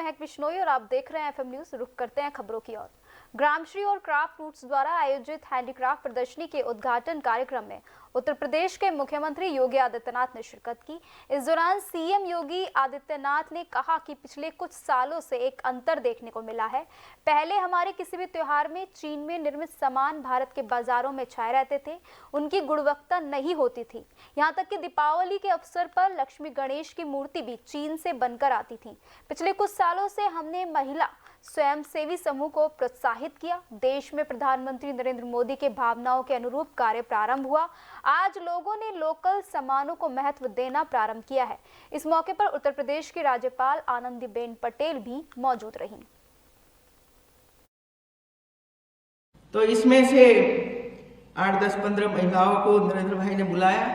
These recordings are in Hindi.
महक बिश्नोई और आप देख रहे हैं एफएम न्यूज। रुक करते हैं खबरों की ओर। ग्रामश्री और क्राफ्ट रूट्स द्वारा आयोजित हैंडीक्राफ्ट प्रदर्शनी के उद्घाटन कार्यक्रम में उत्तर प्रदेश के मुख्यमंत्री योगी आदित्यनाथ ने शिरकत की। इस दौरान सीएम योगी आदित्यनाथ ने कहा कि पिछले कुछ सालों से एक अंतर देखने को मिला है। पहले हमारे किसी भी त्योहार में चीन में निर्मित सामान भारत के बाजारों में छाए रहते थे, उनकी गुणवत्ता नहीं होती थी। यहाँ तक कि दीपावली के अवसर पर लक्ष्मी गणेश की मूर्ति भी चीन से बनकर आती थी। पिछले कुछ सालों से हमने महिला स्वयंसेवी समूह को प्रोत्साहित किया। देश में प्रधानमंत्री नरेंद्र मोदी के भावनाओं के अनुरूप कार्य प्रारंभ हुआ। आज लोगों ने लोकल सामानों को महत्व देना प्रारंभ किया है। इस मौके पर उत्तर प्रदेश की राज्यपाल आनंदीबेन पटेल भी मौजूद रहीं। तो इसमें से 8, 10, 15 महिलाओं को नरेंद्र भाई ने बुलाया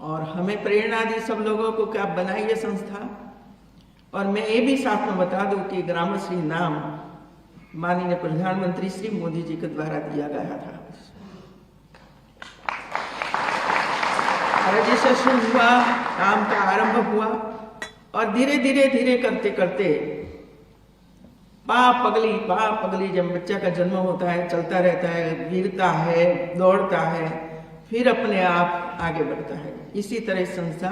और हमें प्रेरणा दी सब लोगों को कि आप बनाइए संस्था। और मैं ये भी साथ में बता दूं कि ग्रामश्री नाम माननीय प्रधानमंत्री श्री मोदी जी के द्वारा दिया गया था। रजिस्ट्रेशन हुआ, काम का आरंभ हुआ और धीरे धीरे करते करते पाँव पगली जब बच्चा का जन्म होता है, चलता रहता है, गिरता है, दौड़ता है, फिर अपने आप आगे बढ़ता है। इसी तरह संस्था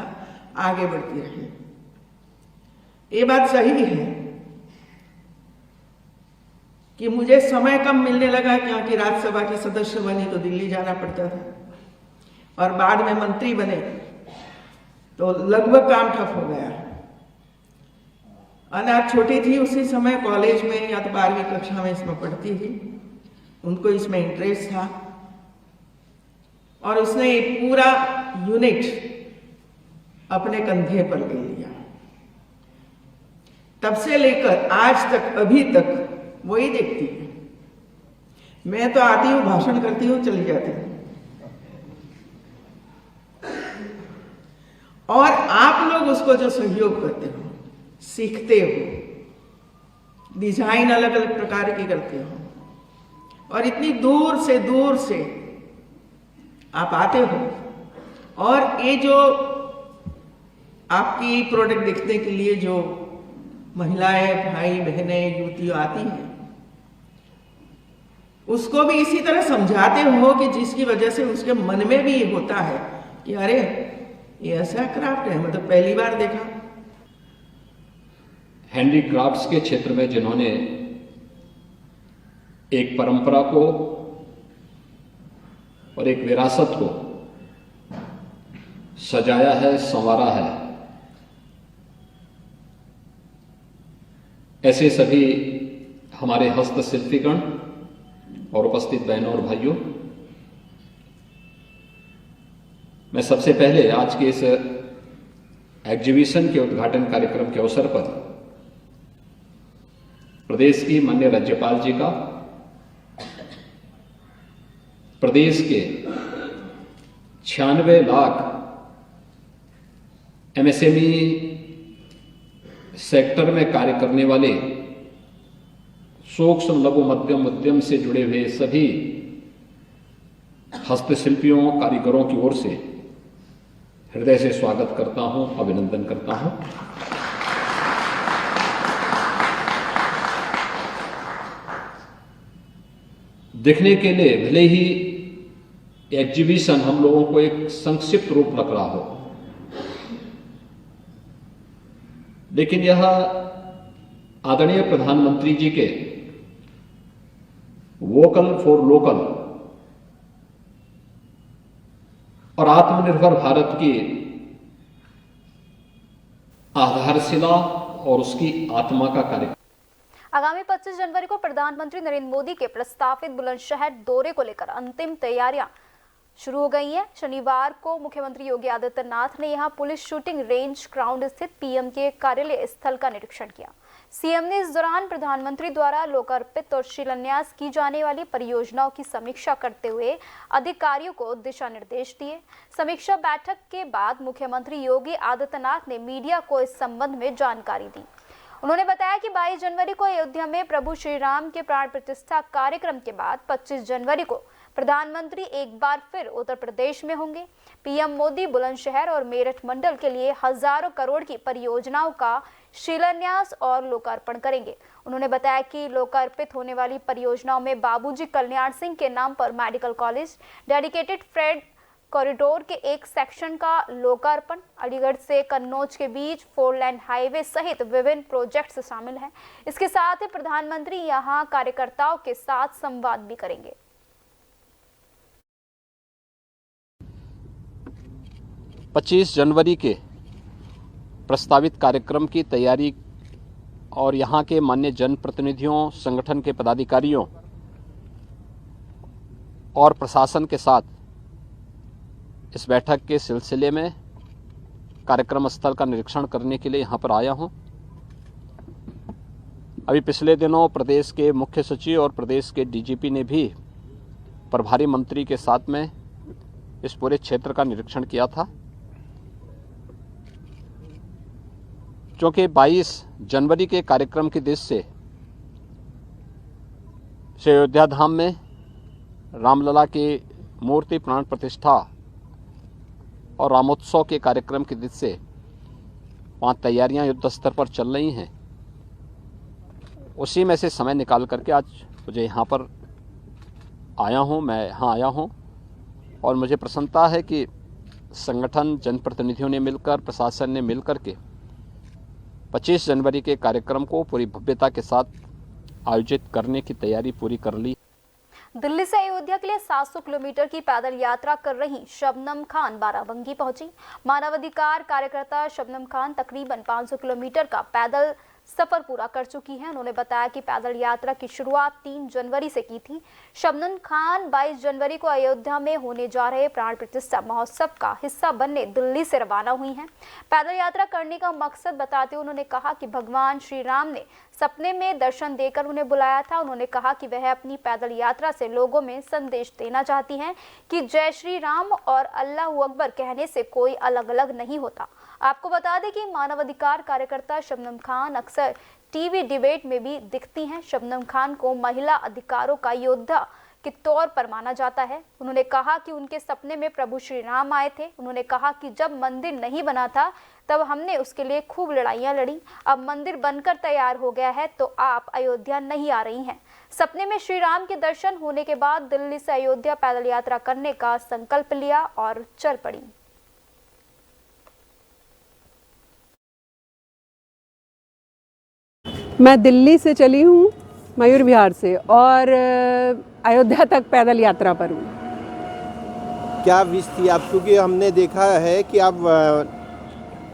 आगे बढ़ती रही। ये बात सही है कि मुझे समय कम मिलने लगा क्योंकि राज्यसभा की सदस्य बनी तो दिल्ली जाना पड़ता था और बाद में मंत्री बने तो लगभग काम ठप हो गया। अनाथ छोटी थी उसी समय, कॉलेज में या तो 12वीं कक्षा में इसमें पढ़ती थी, उनको इसमें इंटरेस्ट था और उसने एक पूरा यूनिट अपने कंधे पर ले लिया। तब से लेकर आज तक, अभी तक वही देखती है। मैं तो आती हूँ, भाषण करती हूँ, चली जाती हूँ। और आप लोग उसको जो सहयोग करते हो, सीखते हो, डिजाइन अलग अलग प्रकार की करते हो और इतनी दूर से आप आते हो और ये जो आपकी प्रोडक्ट देखने के लिए जो महिलाएं, भाई बहनें, युवतियां आती हैं, उसको भी इसी तरह समझाते हो कि जिसकी वजह से उसके मन में भी ये होता है कि अरे ये ऐसा क्राफ्ट है, मतलब पहली बार देखा। हैंडीक्राफ्ट्स के क्षेत्र में जिन्होंने एक परंपरा को और एक विरासत को सजाया है, संवारा है, ऐसे सभी हमारे हस्तशिल्पीगण और उपस्थित बहनों और भाइयों, मैं सबसे पहले आज के इस एग्जीबिशन के उद्घाटन कार्यक्रम के अवसर पर प्रदेश की माननीय राज्यपाल जी का, प्रदेश के 96 लाख एमएसएमई सेक्टर में कार्य करने वाले सूक्ष्म लघु मध्यम उद्यम से जुड़े हुए सभी हस्तशिल्पियों, कारीगरों की ओर से हृदय से स्वागत करता हूं, अभिनंदन करता हूं। देखने के लिए भले ही एग्जीबिशन हम लोगों को एक संक्षिप्त रूप लग रहा हो, लेकिन यह आदरणीय प्रधानमंत्री जी के वोकल फॉर लोकल और आत्मनिर्भर भारत की आधारशिला और उसकी आत्मा का कार्यक्रम। आगामी 25 जनवरी को प्रधानमंत्री नरेंद्र मोदी के प्रस्तावित बुलंदशहर दौरे को लेकर अंतिम तैयारियां शुरू हो गई हैं। शनिवार को मुख्यमंत्री योगी आदित्यनाथ ने यहां पुलिस शूटिंग रेंज ग्राउंड स्थित पीएम के कार्यालय स्थल का निरीक्षण किया। सीएम ने इस दौरान प्रधानमंत्री द्वारा लोकार्पित और शिलान्यास की जाने वाली परियोजनाओं की समीक्षा करते हुए अधिकारियों को दिशा निर्देश दिए। समीक्षा बैठक के बाद मुख्यमंत्री योगी आदित्यनाथ ने मीडिया को इस संबंध में जानकारी दी। उन्होंने बताया कि 22 जनवरी को अयोध्या में प्रभु श्री राम के प्राण प्रतिष्ठा कार्यक्रम के बाद 25 जनवरी को प्रधानमंत्री एक बार फिर उत्तर प्रदेश में होंगे। पीएम मोदी बुलंदशहर और मेरठ मंडल के लिए हजारों करोड़ की परियोजनाओं का शिलान्यास और लोकार्पण करेंगे। उन्होंने बताया कि लोकार्पित होने वाली परियोजनाओं में बाबूजी कल्याण सिंह के नाम पर medical college, dedicated freight corridor के एक सेक्शन का लोकार्पण, अलीगढ़ से कन्नौज के बीच 4 लेन हाईवे सहित विभिन्न प्रोजेक्ट्स शामिल हैं। इसके साथ ही प्रधानमंत्री यहां कार्यकर्ताओं के साथ संवाद भी करेंगे। 25 जनवरी के प्रस्तावित कार्यक्रम की तैयारी और यहाँ के मान्य जनप्रतिनिधियों, संगठन के पदाधिकारियों और प्रशासन के साथ इस बैठक के सिलसिले में कार्यक्रम स्थल का निरीक्षण करने के लिए यहाँ पर आया हूँ। अभी पिछले दिनों प्रदेश के मुख्य सचिव और प्रदेश के डीजीपी ने भी प्रभारी मंत्री के साथ में इस पूरे क्षेत्र का निरीक्षण किया था। क्योंकि 22 जनवरी के कार्यक्रम की दृष्टि से अयोध्या धाम में रामलला की मूर्ति प्राण प्रतिष्ठा और रामोत्सव के कार्यक्रम की दृष्टि से वहाँ तैयारियां युद्ध स्तर पर चल रही हैं। उसी में से समय निकाल करके आज मुझे यहाँ पर आया हूँ, मैं यहाँ आया हूँ और मुझे प्रसन्नता है कि संगठन, जनप्रतिनिधियों ने मिलकर, प्रशासन ने मिलकर के 25 जनवरी के कार्यक्रम को पूरी भव्यता के साथ आयोजित करने की तैयारी पूरी कर ली। दिल्ली से अयोध्या के लिए 700 किलोमीटर की पैदल यात्रा कर रही शबनम खान बाराबंकी पहुंची। मानवाधिकार कार्यकर्ता शबनम खान तकरीबन 500 किलोमीटर का पैदल सफर पूरा कर चुकी हैं। उन्होंने बताया कि पैदल यात्रा की शुरुआत 3 जनवरी से की थी। शबनम खान 22 जनवरी को अयोध्या में होने जा रहे प्राण प्रतिष्ठा महोत्सव का हिस्सा बनने दिल्ली से रवाना हुई हैं। पैदल यात्रा करने का मकसद बताते हुए उन्होंने कहा कि भगवान श्री राम ने सपने में दर्शन देकर उन्हें बुलाया था। उन्होंने कहा कि वह अपनी पैदल यात्रा से लोगों में संदेश देना चाहती हैं कि जय श्री राम और अल्लाह अकबर कहने से कोई अलग अलग नहीं होता। आपको बता दें कि मानवाधिकार कार्यकर्ता शबनम खान अक्सर टीवी डिबेट में भी दिखती हैं। शबनम खान को महिला अधिकारों का योद्धा के तौर पर माना जाता है। उन्होंने कहा कि उनके सपने में प्रभु श्री राम आए थे। उन्होंने कहा कि जब मंदिर नहीं बना था तब हमने उसके लिए खूब लड़ाइयां लड़ी। अब मंदिर बनकर तैयार हो गया है तो आप अयोध्या नहीं आ रही हैं। सपने में श्री राम के दर्शन होने के बाद दिल्ली से अयोध्या पैदल यात्रा करने का संकल्प लिया और चल पड़ी। मैं दिल्ली से चली हूँ, मयूर विहार से, और अयोध्या तक पैदल यात्रा पर हूँ। क्या विश थी आप, क्योंकि हमने देखा है कि आप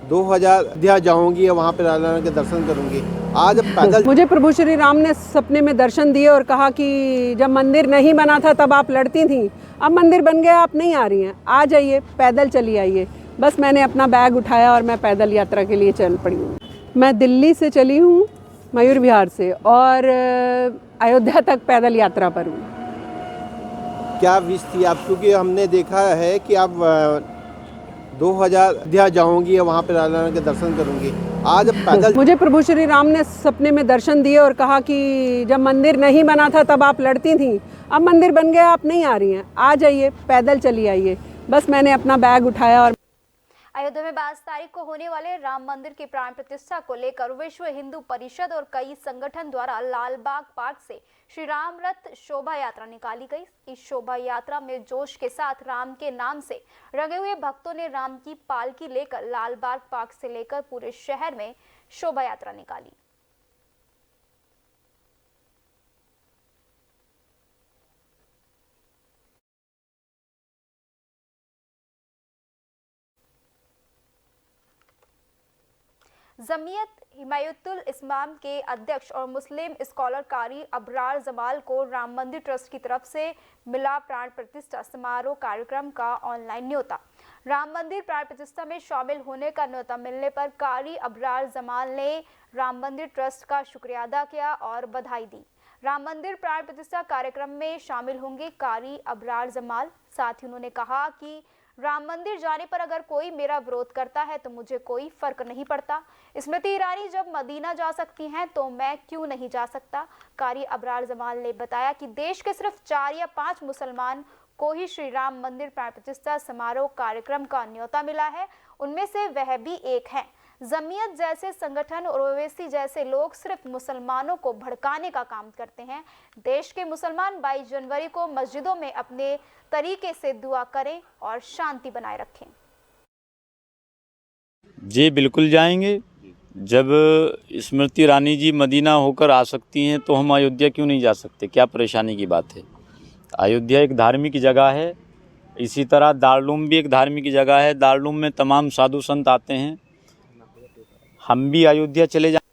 2000 अयोध्या जाऊंगी, वहाँ पे राम के दर्शन करूंगी। आज पैदल मुझे प्रभु श्री राम ने सपने में दर्शन दिए और कहा कि जब मंदिर नहीं बना था तब आप लड़ती थी, अब मंदिर बन गया, आप नहीं आ रही हैं, आ जाइए, पैदल चली आइए। बस मैंने अपना बैग उठाया और मैं पैदल यात्रा के लिए चल पड़ी हूँ। मैं दिल्ली से चली हूँ, मयूर विहार से, और अयोध्या तक पैदल यात्रा पर हूँ। क्या विश थी आप, क्योंकि हमने देखा है कि आप 2000 अयोध्या जाऊंगी, वहाँ पे राम के दर्शन करूंगी। आज पैदल मुझे प्रभु श्री राम ने सपने में दर्शन दिए और कहा कि जब मंदिर नहीं बना था तब आप लड़ती थी, अब मंदिर बन गया, आप नहीं आ रही हैं, आ जाइए, पैदल चली आइए। बस मैंने अपना बैग उठाया और अयोध्या में 22 तारीख को होने वाले राम मंदिर की प्राण प्रतिष्ठा को लेकर विश्व हिंदू परिषद और कई संगठन द्वारा लालबाग पार्क से श्री राम रथ शोभा यात्रा निकाली गई। इस शोभा यात्रा में जोश के साथ राम के नाम से रंगे हुए भक्तों ने राम की पालकी लेकर लालबाग पार्क से लेकर पूरे शहर में शोभा यात्रा निकाली। जमीयत हिमायतुल इस्लाम के अध्यक्ष और मुस्लिम स्कॉलर कारी अबरार जमाल को राम मंदिर ट्रस्ट की तरफ से मिला प्राण प्रतिष्ठा समारोह कार्यक्रम का ऑनलाइन न्योता। राम मंदिर प्राण प्रतिष्ठा में शामिल होने का न्योता मिलने पर कारी अबरार जमाल ने राम मंदिर ट्रस्ट का शुक्रिया अदा किया और बधाई दी। राम मंदिर प्राण प्रतिष्ठा कार्यक्रम में शामिल होंगे कारी अबरार जमाल। साथ ही उन्होंने कहा कि राम मंदिर जाने पर अगर कोई मेरा विरोध करता है तो मुझे कोई फर्क नहीं पड़ता। स्मृति ईरानी जब मदीना जा सकती हैं तो मैं क्यों नहीं जा सकता। कारी अबरार जमाल ने बताया कि देश के सिर्फ 4 या 5 मुसलमान को ही श्री राम मंदिर प्राण प्रतिष्ठा समारोह कार्यक्रम का न्योता मिला है, उनमें से वह भी एक हैं। जमीयत जैसे संगठन और ओवैसी जैसे लोग सिर्फ मुसलमानों को भड़काने का काम करते हैं। देश के मुसलमान 22 जनवरी को मस्जिदों में अपने तरीके से दुआ करें और शांति बनाए रखें। जी बिल्कुल जाएंगे। जब स्मृति ईरानी जी मदीना होकर आ सकती हैं तो हम अयोध्या क्यों नहीं जा सकते? क्या परेशानी की बात है? अयोध्या एक धार्मिक जगह है, इसी तरह दारुलूम भी एक धार्मिक जगह है। दारुलूम में तमाम साधु संत आते हैं, हम भी अयोध्या चले जाएं।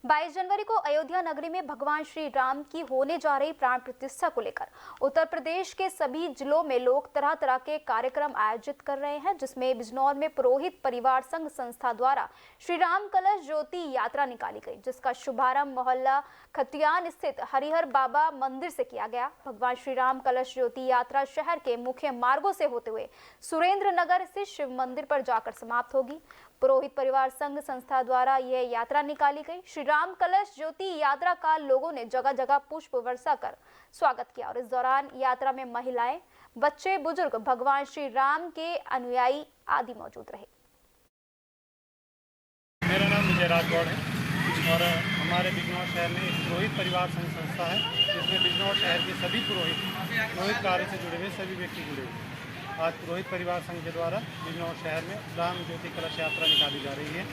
22 जनवरी को अयोध्या नगरी में भगवान श्री राम की होने जा रही प्राण प्रतिष्ठा को लेकर उत्तर प्रदेश के सभी जिलों में लोग तरह तरह के कार्यक्रम आयोजित कर रहे हैं, जिसमें बिजनौर में पुरोहित परिवार संघ संस्था द्वारा श्री राम कलश ज्योति यात्रा निकाली गई, जिसका शुभारंभ मोहल्ला खतियान स्थित हरिहर बाबा मंदिर से किया गया। भगवान श्री राम कलश ज्योति यात्रा शहर के मुख्य मार्गों से होते हुए सुरेंद्र नगर स्थित शिव मंदिर पर जाकर समाप्त होगी। पुरोहित परिवार संघ संस्था द्वारा यह यात्रा निकाली गई। श्री राम कलश ज्योति यात्रा का लोगों ने जगह जगह पुष्प वर्षा कर स्वागत किया और इस दौरान यात्रा में महिलाएं, बच्चे, बुजुर्ग, भगवान श्री राम के अनुयायी आदि मौजूद रहे। मेरा नाम विजय राजगौड़ है और हमारे बिजनौर शहर में एक पुरोहित परिवार संघ संस्था है, जिसमें बिजनौर शहर के सभी पुरोहित कार्य से जुड़े हुए सभी व्यक्ति जुड़े हुए। आज पुरोहित परिवार संघ के द्वारा बिजनौर शहर में राम ज्योति कलश यात्रा निकाली जा रही है।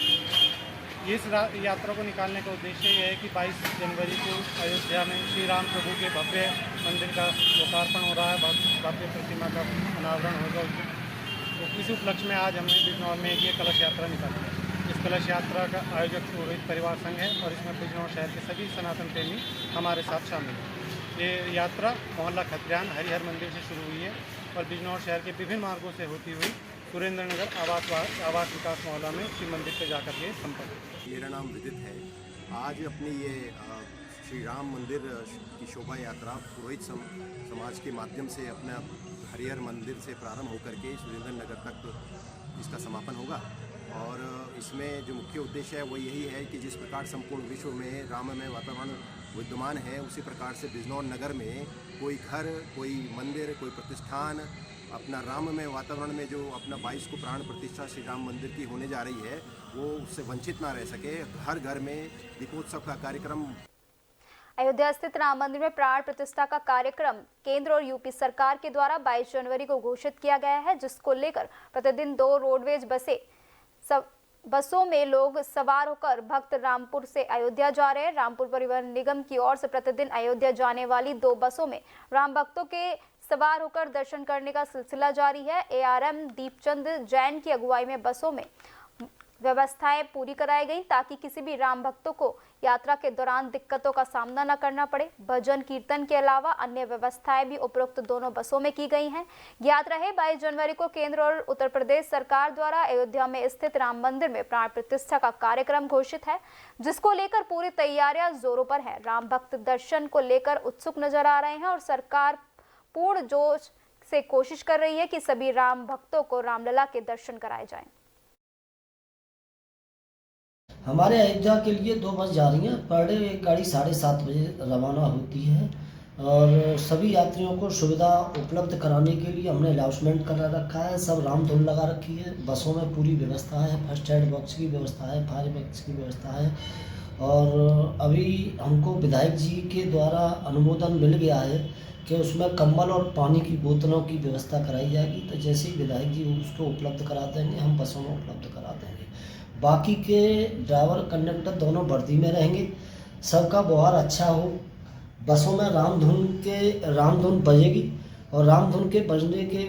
इस यात्रा को निकालने का उद्देश्य यह है कि 22 जनवरी को अयोध्या में श्री राम प्रभु के भव्य मंदिर का लोकार्पण हो रहा है, भव्य प्रतिमा का अनावरण होगा। तो इस उपलक्ष्य में आज हमने बिजनौर में ये कलश यात्रा निकाली है। इस कलश यात्रा का आयोजक पुरोहित परिवार संघ है और इसमें बिजनौर शहर के सभी सनातन प्रेमी हमारे साथ शामिल हैं। ये यात्रा मोहल्ला खतियान हरिहर मंदिर से शुरू हुई है और बिजनौर शहर के विभिन्न मार्गों से होती हुई सुरेंद्र नगर आवास विकास मोहल्ला में शिव मंदिर पर जाकर के संपन्न। मेरा नाम विदित है। आज अपनी ये श्री राम मंदिर की शोभा यात्रा पुरोहित समाज के माध्यम से अपना हरिहर मंदिर से प्रारंभ होकर के सुरेंद्र नगर तक इसका समापन होगा और इसमें जो मुख्य उद्देश्य है वो यही है कि जिस प्रकार संपूर्ण विश्व में राममय वातावरण विद्यमान है, उसी प्रकार से बिजनौर नगर में कोई घर, कोई मंदिर, कोई प्रतिष्ठान अपना राममय वातावरण में जो अपना 22 को प्राण प्रतिष्ठा श्री राम मंदिर की होने जा रही है, वो उससे वंचित ना रह सके। हर घर में दीपोत्सव का कार्यक्रम। अयोध्या स्थित राम मंदिर में प्राण प्रतिष्ठा का कार्यक्रम केंद्र और यूपी सरकार के द्वारा 22 जनवरी को घोषित किया गया है, जिसको लेकर प्रतिदिन 2 रोडवेज बसों में लोग सवार होकर भक्त रामपुर से अयोध्या जा रहे हैं। रामपुर परिवहन निगम की ओर से प्रतिदिन अयोध्या जाने वाली 2 बसों में राम भक्तों के सवार होकर दर्शन करने का सिलसिला जारी है। एआरएम दीपचंद जैन की अगुवाई में बसों में व्यवस्थाएं पूरी कराई गई ताकि किसी भी राम भक्तों को यात्रा के दौरान दिक्कतों का सामना न करना पड़े। भजन कीर्तन के अलावा अन्य व्यवस्थाएं भी उपरोक्त दोनों बसों में की गई हैं। याद रहे 22 जनवरी को केंद्र और उत्तर प्रदेश सरकार द्वारा अयोध्या में स्थित राम मंदिर में प्राण प्रतिष्ठा का कार्यक्रम घोषित है, जिसको लेकर पूरी तैयारियां जोरों पर है। राम भक्त दर्शन को लेकर उत्सुक नजर आ रहे हैं और सरकार पूर्ण जोश से कोशिश कर रही है कि सभी राम भक्तों को रामलला के दर्शन कराए जाएं। हमारे अयोध्या के लिए 2 बस जा रही हैं। पर डे एक गाड़ी 7:30 बजे रवाना होती है और सभी यात्रियों को सुविधा उपलब्ध कराने के लिए हमने अनाउंसमेंट कर रखा है। सब राम धुन लगा रखी है। बसों में पूरी व्यवस्था है, फर्स्ट एड बॉक्स की व्यवस्था है, फायर बॉक्स की व्यवस्था है और अभी हमको विधायक जी के द्वारा अनुमोदन मिल गया है कि उसमें कंबल और पानी की बोतलों की व्यवस्था कराई जाएगी। तो जैसे ही विधायक जी उसको उपलब्ध करा देंगे, हम बसों में उपलब्ध करा देंगे। बाकी के ड्राइवर कंडक्टर दोनों वर्दी में रहेंगे। सबका व्यवहार अच्छा हो। बसों में रामधुन बजेगी और रामधुन के बजने के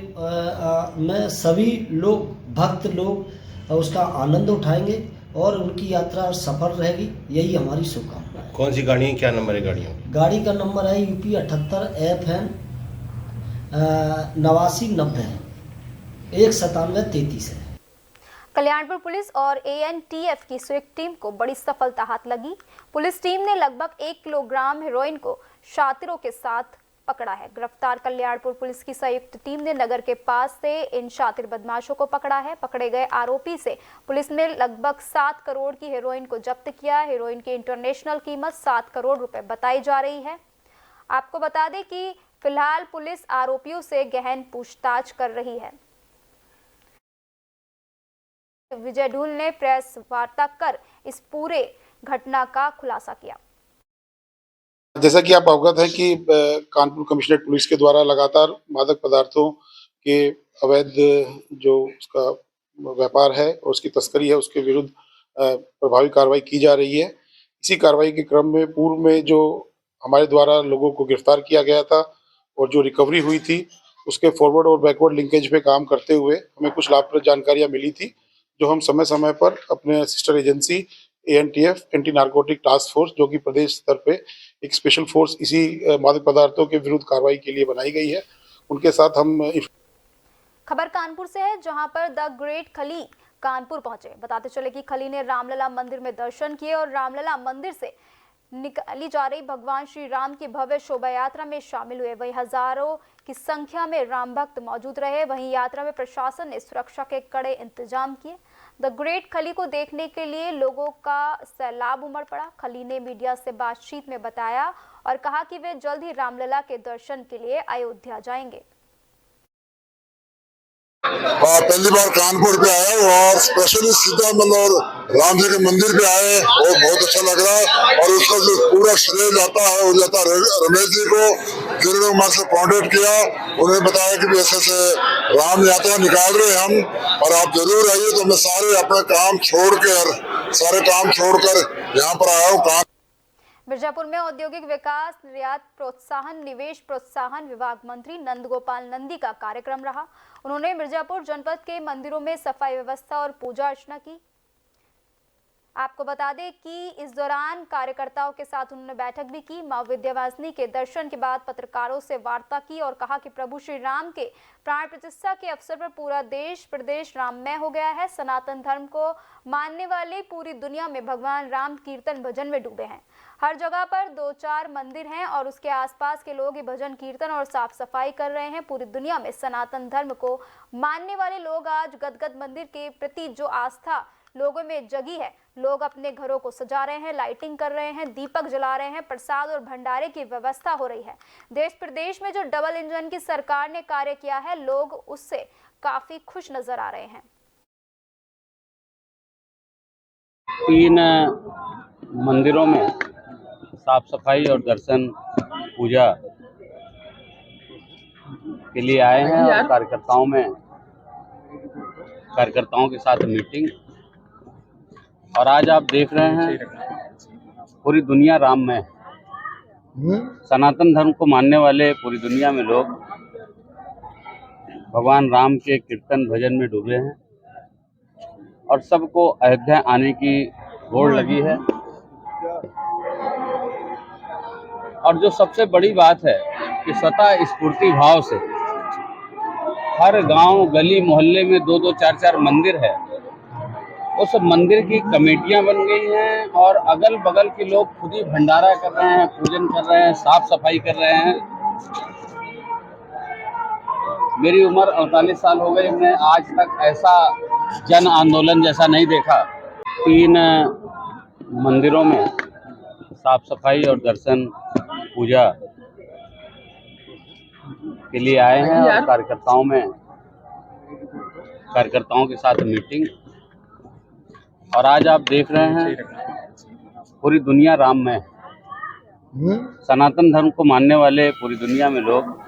में सभी लोग, भक्त लोग उसका आनंद उठाएंगे और उनकी यात्रा सफल रहेगी। यही हमारी शुभकामना है। कौन सी गाड़ी है, क्या नंबर है गाड़ियों? गाड़ी का नंबर है UP 78 FN 8990 है, 19733 है। कल्याणपुर पुलिस और ANTF की संयुक्त टीम को बड़ी सफलता हाथ लगी। पुलिस टीम ने लगभग 1 किलोग्राम हेरोइन को शातिरों के साथ पकड़ा है। गिरफ्तार कल्याणपुर पुलिस की संयुक्त टीम ने नगर के पास से इन शातिर बदमाशों को पकड़ा है। पकड़े गए आरोपी से पुलिस ने लगभग 7 करोड़ की हेरोइन को जब्त किया। हेरोइन की इंटरनेशनल कीमत 7 करोड़ रुपए बताई जा रही है। आपको बता दें कि फिलहाल पुलिस आरोपियों से गहन पूछताछ कर रही है। विजय ढूल ने प्रेस वार्ता कर इस पूरे घटना का खुलासा किया। जैसा कि आप अवगत है कि कानपुर कमिश्नरेट पुलिस के द्वारा लगातार मादक पदार्थों के अवैध जो उसका व्यापार है और उसकी तस्करी है उसके विरुद्ध प्रभावी कार्रवाई की जा रही है। इसी कार्रवाई के क्रम में पूर्व में जो हमारे द्वारा लोगों को गिरफ्तार किया गया था और जो रिकवरी हुई थी उसके फॉरवर्ड और बैकवर्ड लिंकेज पे काम करते हुए हमें कुछ लाभप्रद जानकारियां मिली थी, जो हम समय समय पर अपने sister agency ANTF anti narcotic task force जो कि प्रदेश स्तर पे एक स्पेशल फोर्स इसी मादक पदार्थों के विरुद्ध कार्रवाई के लिए बनाई गई है, उनके साथ हम। खबर कानपुर से है, जहां पर द ग्रेट खली कानपुर पहुंचे। बताते चले कि खली ने रामलला मंदिर में दर्शन किए और रामलला मंदिर से निकाली जा रही भगवान श्री राम की भव्य शोभा यात्रा में शामिल हुए। वहीं हजारों की संख्या में राम भक्त मौजूद रहे। वहीं यात्रा में प्रशासन ने सुरक्षा के कड़े इंतजाम किए। द ग्रेट खली को देखने के लिए लोगों का सैलाब उमड़ पड़ा। खली ने मीडिया से बातचीत में बताया और कहा कि वे जल्द ही रामलला के दर्शन के लिए अयोध्या जाएंगे। पहली बार कानपुर पे आया हूँ और स्पेशली सीता और राम जी के मंदिर पे आए और बहुत अच्छा लग रहा है। और उसका जो पूरा श्रेय जाता है वो जाता है रमेश जी को, जिन्होंने हमारे से कॉन्टेक्ट किया। उन्होंने बताया कि ऐसे राम यात्रा निकाल रहे हैं हम और आप जरूर आइए। तो मैं सारे अपने काम छोड़कर यहाँ पर आया हूँ। मिर्जापुर में औद्योगिक विकास, निर्यात प्रोत्साहन, निवेश प्रोत्साहन विभाग मंत्री नंदगोपाल नंदी का कार्यक्रम रहा। उन्होंने मिर्जापुर जनपद के मंदिरों में सफाई व्यवस्था और पूजा अर्चना की। आपको बता दें कि इस दौरान कार्यकर्ताओं के साथ उन्होंने बैठक भी की। मां विंध्यवासिनी के दर्शन के बाद पत्रकारों से वार्ता की और कहा कि प्रभु श्री राम के प्राण प्रतिष्ठा के अवसर पर पूरा देश प्रदेश राममय हो गया है। सनातन धर्म को मानने वाले पूरी दुनिया में भगवान राम कीर्तन भजन में डूबे हैं। हर जगह पर 2-4 मंदिर हैं और उसके आसपास के लोग भजन कीर्तन और साफ सफाई कर रहे हैं। पूरी दुनिया में सनातन धर्म को मानने वाले लोग आज गदगद मंदिर के प्रति जो आस्था लोगों में जगी है, लोग अपने घरों को सजा रहे हैं, लाइटिंग कर रहे हैं, दीपक जला रहे हैं, प्रसाद और भंडारे की व्यवस्था हो रही है। देश प्रदेश में जो डबल इंजन की सरकार ने कार्य किया है, लोग उससे काफी खुश नजर आ रहे हैं। 3 मंदिरों में साफ सफाई और दर्शन पूजा के लिए आए हैं और कार्यकर्ताओं के साथ मीटिंग। और आज आप देख रहे हैं पूरी दुनिया राम में है। सनातन धर्म को मानने वाले पूरी दुनिया में लोग भगवान राम के कीर्तन भजन में डूबे हैं और सबको अयोध्या आने की होड़ लगी है। और जो सबसे बड़ी बात है कि स्वतः स्फूर्ति भाव से हर गांव गली मोहल्ले में 2-2, 4-4 मंदिर है। उस मंदिर की कमेटियां बन गई हैं और अगल बगल के लोग खुद ही भंडारा कर रहे हैं, पूजन कर रहे हैं, साफ सफाई कर रहे हैं। मेरी उम्र 48 साल हो गई, मैंने आज तक ऐसा जन आंदोलन जैसा नहीं देखा। 3 मंदिरों में साफ सफाई और दर्शन पूजा के लिए आए हैं और कार्यकर्ताओं के साथ मीटिंग। और आज आप देख रहे हैं पूरी दुनिया राम में है। सनातन धर्म को मानने वाले पूरी दुनिया में लोग।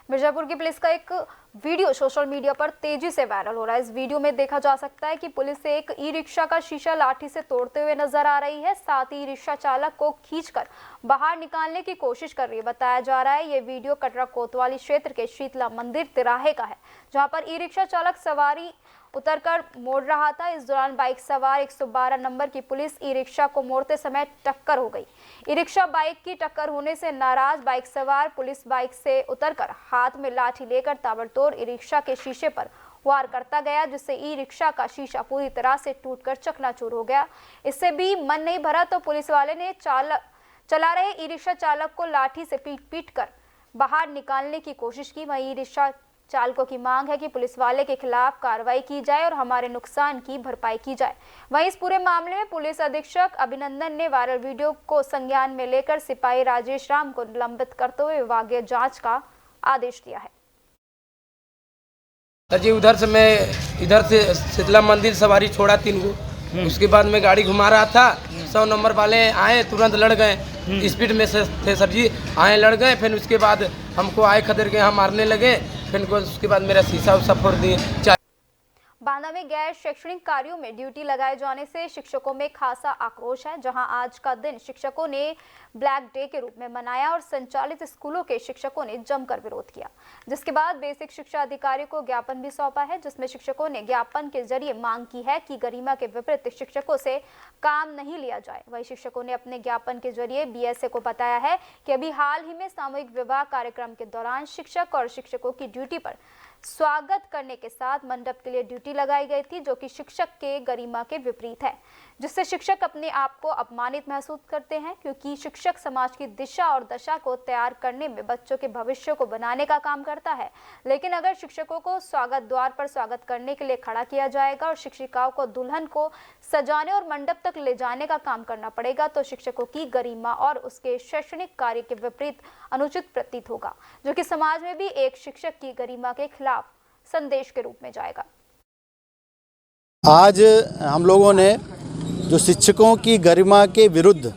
मिर्जापुर की पुलिस का एक वीडियो सोशल मीडिया पर तेजी से वायरल हो रहा है। इस वीडियो में देखा जा सकता है कि पुलिस एक ई-रिक्शा का शीशा लाठी से तोड़ते हुए नजर आ रही है। साथ ही रिक्शा चालक को खींचकर बाहर निकालने की कोशिश कर रही है। बताया जा रहा है ये वीडियो कटरा कोतवाली क्षेत्र के शीतला मंदिर तिराहे का है, जहां पर ई-रिक्शा चालक सवारी उतरकर मोड़ रहा था। इस दौरान बाइक सवार 112 नंबर की पुलिस ई-रिक्शा को मोड़ते समय टक्कर हो गई। ई-रिक्शा बाइक की टक्कर होने से नाराज बाइक सवार पुलिस बाइक से उतरकर हाथ में लाठी लेकर ताबड़तोड़ ई-रिक्शा के शीशे पर वार करता गया, जिससे ई-रिक्शा का शीशा पूरी तरह से टूटकर चकनाचूर हो गया। इससे भी मन नहीं भरा तो पुलिस वाले ने चला रहे ई-रिक्शा चालक को लाठी से पीट कर बाहर निकालने की कोशिश की। वहीं ई-रिक्शा चालकों की मांग है कि पुलिस वाले के खिलाफ कार्रवाई की जाए और हमारे नुकसान की भरपाई की जाए। वहीं इस पूरे मामले में पुलिस अधीक्षक अभिनंदन ने वायरल वीडियो को संज्ञान में लेकर सिपाही राजेश राम को निलंबित करते हुए विभागीय जांच का आदेश दिया है। सर जी उधर से मैं इधर से शीतला मंदिर सवारी छोड़ा 3 गो, उसके बाद मैं गाड़ी घुमा रहा था, 100 नंबर वाले आए, तुरंत लड़ गए, स्पीड में से थे सर जी, आए लड़ गए, फिर उसके बाद हमको आए खदेड़ के यहाँ मारने लगे, फिर उसके बाद मेरा शीशा उसा फोड़ दिए। बांदा में गैर शैक्षणिक कार्यों में ड्यूटी लगाए जाने से शिक्षकों में खासा आक्रोश है। जहां आज का दिन शिक्षकों ने ब्लैक डे के रूप में मनाया और संचालित स्कूलों के शिक्षकों ने जमकर विरोध किया, जिसके बाद बेसिक शिक्षा अधिकारी को ज्ञापन भी सौंपा है, जिसमें शिक्षकों ने ज्ञापन के जरिए मांग की है कि गरिमा के विपरीत शिक्षकों से काम नहीं लिया जाए। वहीं शिक्षकों ने अपने ज्ञापन के जरिए बीएसए को बताया है कि अभी हाल ही में सामूहिक विवाह कार्यक्रम के दौरान शिक्षक और शिक्षकों की ड्यूटी पर स्वागत करने के साथ मंडप के लिए ड्यूटी लगाई गई थी, जो कि शिक्षक के गरिमा के विपरीत है, जिससे शिक्षक अपने आप को अपमानित महसूस करते हैं, क्योंकि शिक्षक समाज की दिशा और दशा को तैयार करने में बच्चों के भविष्य को बनाने का काम करता है। लेकिन अगर शिक्षकों को स्वागत द्वार पर स्वागत करने के लिए खड़ा किया जाएगा और शिक्षिकाओं को दुल्हन को सजाने और मंडप तक ले जाने का काम करना पड़ेगा, तो शिक्षकों की गरिमा और उसके शैक्षणिक कार्य के विपरीत अनुचित प्रतीत होगा, जो कि समाज में भी एक शिक्षक की गरिमा के खिलाफ संदेश के रूप में जाएगा। आज हम लोगों ने जो शिक्षकों की गरिमा के विरुद्ध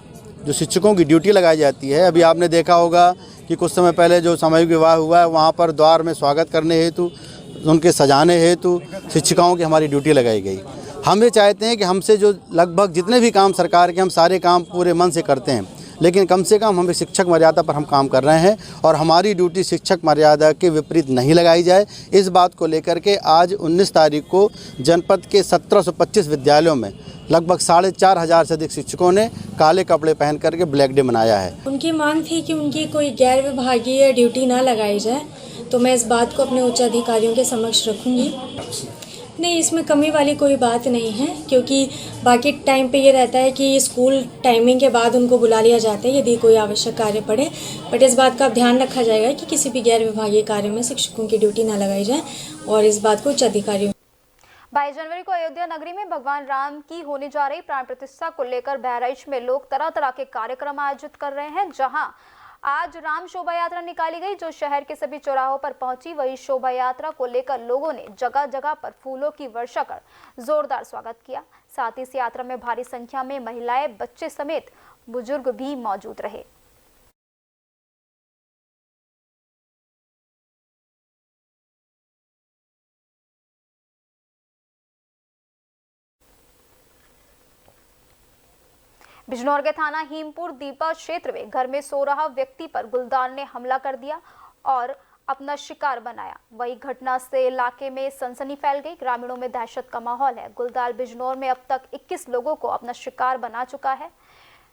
जो शिक्षकों की ड्यूटी लगाई जाती है, अभी आपने देखा होगा कि कुछ समय पहले जो सामूहिक विवाह हुआ है वहाँ पर द्वार में स्वागत करने हेतु, उनके सजाने हेतु शिक्षिकाओं की हमारी ड्यूटी लगाई गई। हम ये चाहते हैं कि हमसे जो लगभग जितने भी काम सरकार के, हम सारे काम पूरे मन से करते हैं, लेकिन कम से कम हमें शिक्षक मर्यादा पर हम काम कर रहे हैं और हमारी ड्यूटी शिक्षक मर्यादा के विपरीत नहीं लगाई जाए। इस बात को लेकर के आज 19 तारीख को जनपद के 1725 विद्यालयों में लगभग 4500 से अधिक शिक्षकों ने काले कपड़े पहन करके ब्लैक डे मनाया है। उनकी मांग थी कि उनकी कोई गैर विभागीय ड्यूटी ना लगाई जाए, तो मैं इस बात को अपने उच्च अधिकारियों के समक्ष रखूँगी। नहीं, इसमें कमी वाली कोई बात नहीं है, क्योंकि बाकी टाइम पे ये रहता है कि स्कूल टाइमिंग के बाद उनको बुला लिया जाता है यदि कोई आवश्यक कार्य पड़े, बट इस बात का ध्यान रखा जाएगा कि किसी भी गैर विभागीय कार्य में शिक्षकों की ड्यूटी ना लगाई जाए और इस बात को उच्च अधिकारियों। 22 जनवरी को अयोध्या नगरी में भगवान राम की होने जा रही प्राण प्रतिष्ठा को लेकर बहराइच में लोग तरह तरह के कार्यक्रम आयोजित कर रहे हैं। जहां आज राम शोभा यात्रा निकाली गई, जो शहर के सभी चौराहों पर पहुंची। वही शोभा यात्रा को लेकर लोगों ने जगह जगह पर फूलों की वर्षा कर जोरदार स्वागत किया। साथ ही इस यात्रा में भारी संख्या में महिलाएं, बच्चे समेत बुजुर्ग भी मौजूद रहे। बिजनौर के थाना हीमपुर दीपा क्षेत्र में घर में सो रहा व्यक्ति पर गुलदार ने हमला कर दिया और अपना शिकार बनाया। वही घटना से इलाके में सनसनी फैल गई। ग्रामीणों में दहशत का माहौल है। गुलदार बिजनौर में अब तक 21 लोगों को अपना शिकार बना चुका है।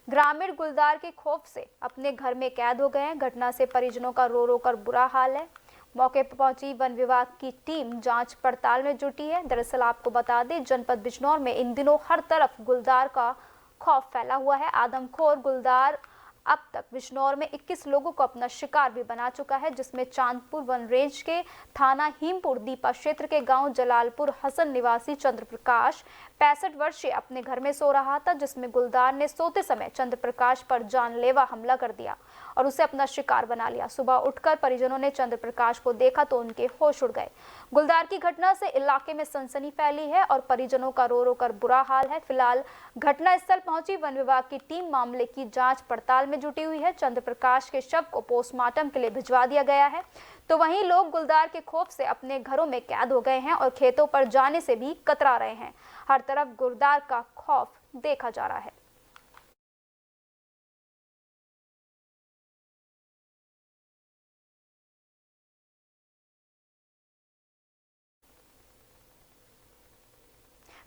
ग्रामीण गुलदार के खौफ से अपने घर में कैद हो गए हैं। घटना से परिजनों का रो रो कर बुरा हाल है। मौके पर पहुंची वन विभाग की टीम जांच पड़ताल में जुटी है। दरअसल आपको बता दें, जनपद बिजनौर में इन दिनों हर तरफ गुलदार का खौफ फैला हुआ है। आदमखोर गुलदार अब तक बिजनौर में 21 लोगों को अपना शिकार भी बना चुका है, जिसमें चांदपुर वन रेंज के थाना हीमपुर दीपा क्षेत्र के गांव जलालपुर हसन निवासी चंद्र प्रकाश 65 वर्षीय अपने घर में सो रहा था, जिसमें गुलदार ने सोते समय चंद्र प्रकाश पर जानलेवा हमला कर दिया और उसे अपना शिकार बना लिया। सुबह उठकर परिजनों ने चंद्र प्रकाश को देखा तो उनके होश उड़ गए। गुलदार की घटना से इलाके में सनसनी फैली है और परिजनों का रो रो कर बुरा हाल है। फिलहाल घटनास्थल पहुंची वन विभाग की टीम मामले की जांच पड़ताल में जुटी हुई है। चंद्र प्रकाश के शव को पोस्टमार्टम के लिए भिजवा दिया गया है। तो वहीं लोग गुलदार के खौफ से अपने घरों में कैद हो गए हैं और खेतों पर जाने से भी कतरा रहे हैं। हर तरफ गुलदार का खौफ देखा जा रहा है।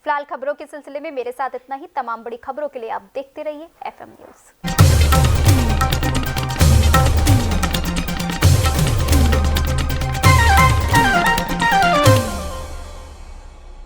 फिलहाल खबरों के सिलसिले में मेरे साथ इतना ही। तमाम बड़ी खबरों के लिए आप देखते रहिए FM न्यूज़।